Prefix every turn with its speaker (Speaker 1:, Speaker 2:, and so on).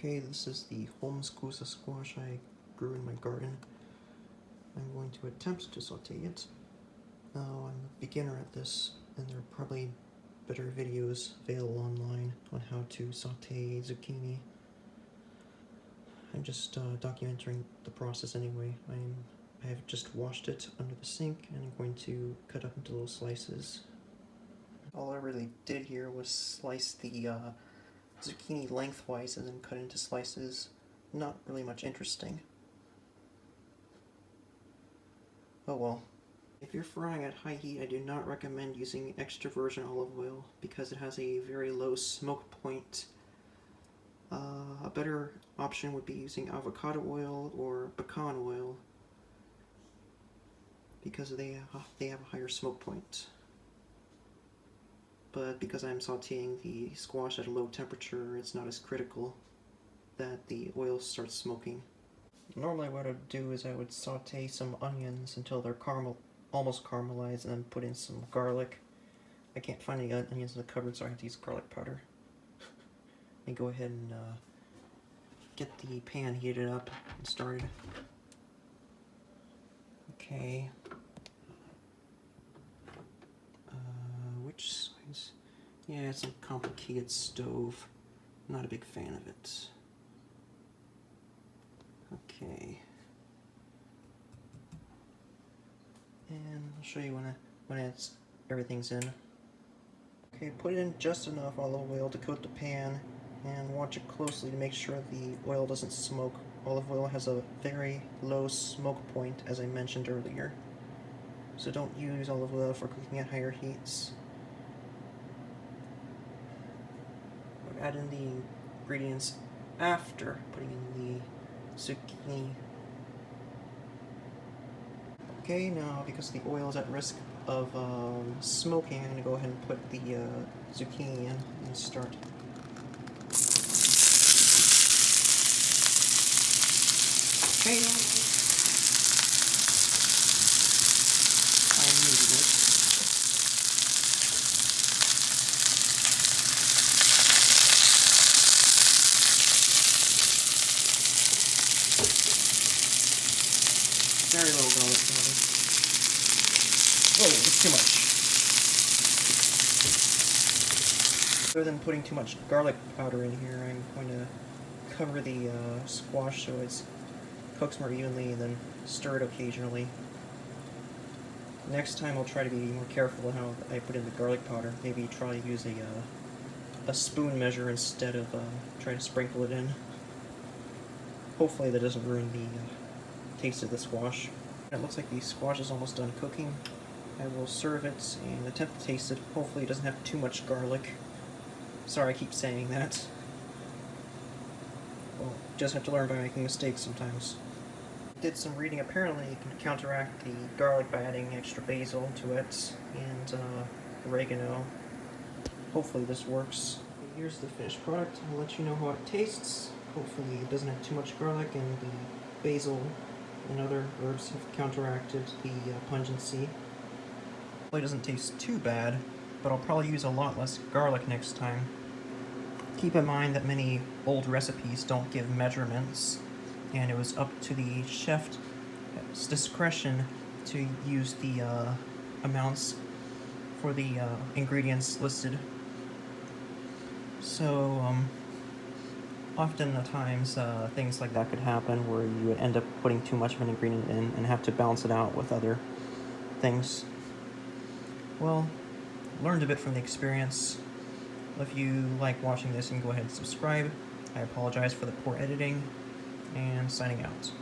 Speaker 1: Okay, this is the Holmes Kousa squash I grew in my garden. I'm going to attempt to saute it. Now, I'm a beginner at this, and there are probably better videos available online on how to saute zucchini. I'm just documenting the process anyway. I have just washed it under the sink, and I'm going to cut up into little slices. All I really did here was slice the zucchini lengthwise and then cut into slices. Not really much interesting. Oh well. If you're frying at high heat, I do not recommend using extra virgin olive oil because it has a very low smoke point. A better option would be using avocado oil or pecan oil because they have a higher smoke point. But because I'm sauteing the squash at a low temperature, it's not as critical that the oil starts smoking. Normally what I would do is I would saute some onions until they're almost caramelized, and then put in some garlic. I can't find any onions in the cupboard, so I have to use garlic powder. And go ahead and get the pan heated up and started. Okay. Which size? Yeah, it's a complicated stove. I'm not a big fan of it. Okay. And I'll show you when everything's in. Okay, put in just enough olive oil to coat the pan, and watch it closely to make sure the oil doesn't smoke. Olive oil has a very low smoke point, as I mentioned earlier. So don't use olive oil for cooking at higher heats. Add in the ingredients after putting in the zucchini. Okay, now because the oil is at risk of smoking, I'm going to go ahead and put the zucchini in and start. Okay, I needed it. Very little garlic powder. Whoa, it's too much. Rather than putting too much garlic powder in here, I'm going to cover the squash so it cooks more evenly and then stir it occasionally. Next time I'll try to be more careful in how I put in the garlic powder. Maybe try to use a spoon measure instead of trying to sprinkle it in. Hopefully that doesn't ruin the taste of the squash. It looks like the squash is almost done cooking. I will serve it and attempt to taste it. Hopefully it doesn't have too much garlic. Sorry I keep saying that. Well, just have to learn by making mistakes sometimes. Did some reading. Apparently you can counteract the garlic by adding extra basil to it and oregano. Hopefully this works. Here's the finished product. I'll let you know how it tastes. Hopefully it doesn't have too much garlic and the basil and other herbs have counteracted the pungency. It doesn't taste too bad, but I'll probably use a lot less garlic next time. Keep in mind that many old recipes don't give measurements, and it was up to the chef's discretion to use the amounts for the ingredients listed. So, often at times things like that could happen where you would end up putting too much of an ingredient in and have to balance it out with other things. Well, learned a bit from the experience. If you like watching this, you can go ahead and subscribe. I apologize for the poor editing, and signing out.